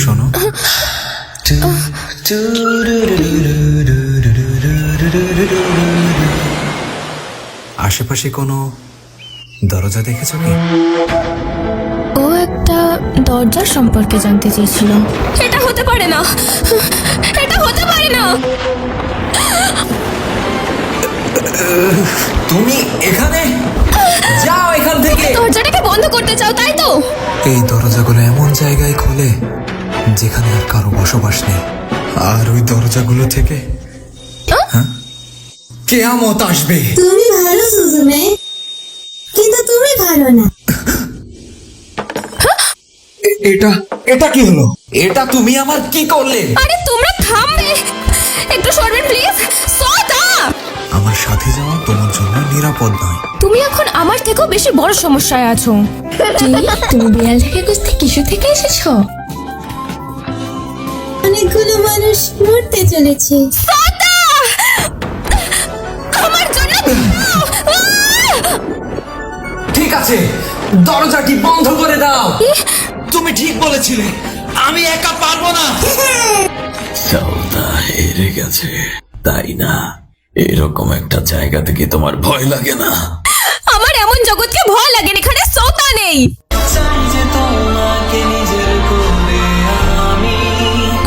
শোনো, আশেপাশে কোনো দরজা দেখেছো কি? ও একটা দরজার সম্পর্কে জানতে চেয়েছিল। এটা হতে পারে না, এটা হতে পারে না। তুমি এখানে? যাও এখান থেকে। দরজাটাকে বন্ধ করতে চাও, তাই তো? এই দরজাগুলো এমন জায়গায় খোলে যেখানে আর কারো বসবাস নেই, আর ওই দরজাগুলো থেকে কেয়ামত আসবে। তুমি ভালো সুজুনে, কিন্তু তুমি ভালো না। এটা কি হলো? এটা তুমি আমার কি করলে? আরে তোমরা থামবে, একটু সরবেন প্লিজ। সোদা, আমার সাথে যাওয়া তোমার জন্য নিরাপদ নয়। তুমি এখন আমার থেকেও বেশি বড় সমস্যায় আছো। তুমি বিড়াল থেকে খুঁজতে কিশু থেকে এসেছো? অনেকগুলো মানুষ মরতে চলেছে। সোদা, আমার জন্য ঠিক আছে, দরজাটি বন্ধ করে দাও। তুমি ঠিক বলেছিলে, আমি একা পারবো না। সৌদা হেরে গেছে, তাই না? এরকম একটা জায়গা থেকে তোমার ভয় লাগে না? আমার এমন জগৎকে ভয় লাগে, এখানে সোদা নেই।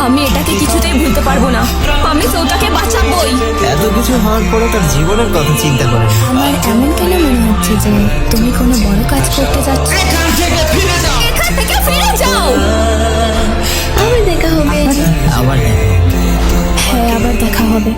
আমি এটাকে কিছুতেই ভুলতে পারবো না। আমি সৌদাকে বাঁচাবোই। এত কিছু হওয়ার পরও তার জীবনের কথা চিন্তা করে না। আমার এমন কেন মনে হচ্ছে যে তুমি কোনো বড় কাজ করতে যাচ্ছ? এখান থেকে ফিরে যাও। আবার দেখা হবে। আবার হ্যাঁ, আবার দেখা হবে।